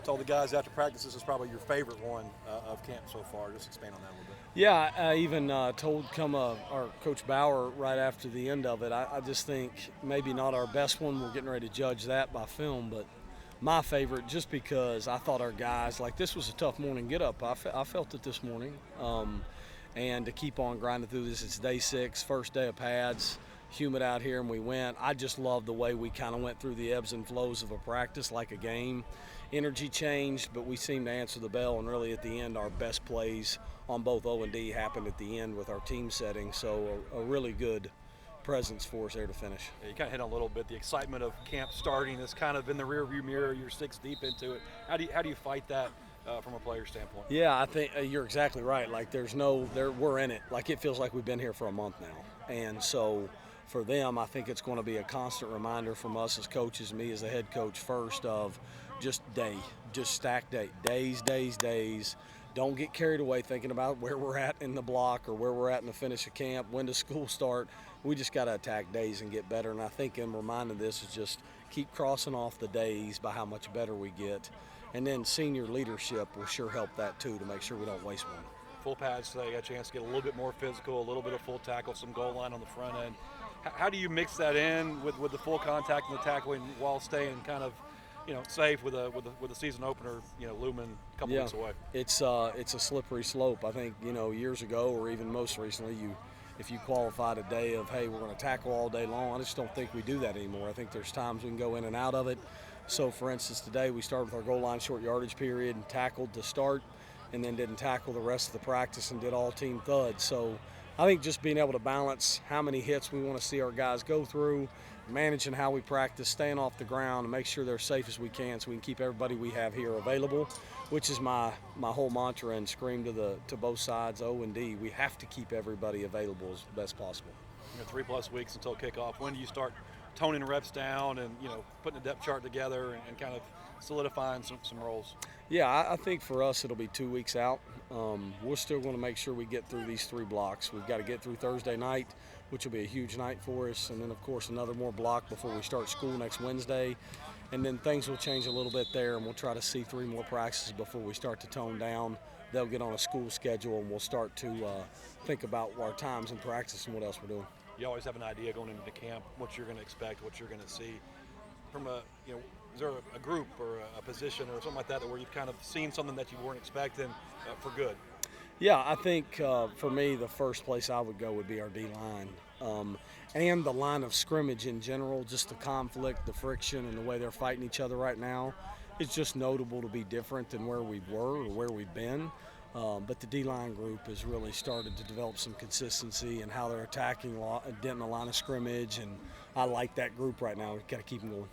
told the guys after practice this is probably your favorite one of camp so far. Just expand on that a little bit. Yeah, I even told our Coach Bauer right after the end of it, I just think maybe not our best one. We're getting ready to judge that by film, but my favorite just because I thought our guys, like this was a tough morning get up. I felt it this morning. And to keep on grinding through this, it's day 6, first day of pads, humid out here, and we went. I just love the way we kind of went through the ebbs and flows of a practice like a game. Energy changed, but we seemed to answer the bell, and really at the end, our best plays on both O and D happened at the end with our team setting. So a really good presence for us there to finish. Yeah, you kind of hit on a little bit the excitement of camp starting. It's kind of in the rearview mirror. You're 6 deep into it. How do you fight that from a player standpoint? Yeah, I think you're exactly right. Like we're in it. Like it feels like we've been here for a month now, and so for them, I think it's going to be a constant reminder from us as coaches, me as the head coach first, of just stack days. Don't get carried away thinking about where we're at in the block or where we're at in the finish of camp, when does school start. We just got to attack days and get better. And I think in reminding this is just keep crossing off the days by how much better we get. And then senior leadership will sure help that too, to make sure we don't waste one. Full pads today, got a chance to get a little bit more physical, a little bit of full tackle, some goal line on the front end. How do you mix that in with the full contact and the tackling while staying kind of safe with a season opener, looming a couple weeks away? It's a slippery slope. I think, years ago or even most recently, if you qualified a day of, hey, we're going to tackle all day long, I just don't think we do that anymore. I think there's times we can go in and out of it. So, for instance, today we started with our goal line short yardage period and tackled to start, and then didn't tackle the rest of the practice and did all team thuds. So I think just being able to balance how many hits we want to see our guys go through, managing how we practice, staying off the ground, and make sure they're safe as we can so we can keep everybody we have here available, which is my whole mantra and scream to both sides, O and D. We have to keep everybody available as best possible. 3+ weeks until kickoff. When do you start toning reps down and putting a depth chart together and kind of solidifying some roles? Yeah, I think for us it'll be 2 weeks out. We're still going to make sure we get through these 3 blocks. We've got to get through Thursday night, which will be a huge night for us, and then of course another more block before we start school next Wednesday. And then things will change a little bit there, and we'll try to see 3 more practices before we start to tone down. They'll get on a school schedule, and we'll start to think about our times in practice and what else we're doing. You always have an idea going into the camp, what you're going to expect, what you're going to see. From is there a group or a position or something like that where you've kind of seen something that you weren't expecting for good? Yeah, I think for me the first place I would go would be our D-line. And the line of scrimmage in general, just the conflict, the friction, and the way they're fighting each other right now. It's just notable to be different than where we were or where we've been. But the D-line group has really started to develop some consistency in how they're attacking, denting the line of scrimmage, and I like that group right now. We've got to keep them going.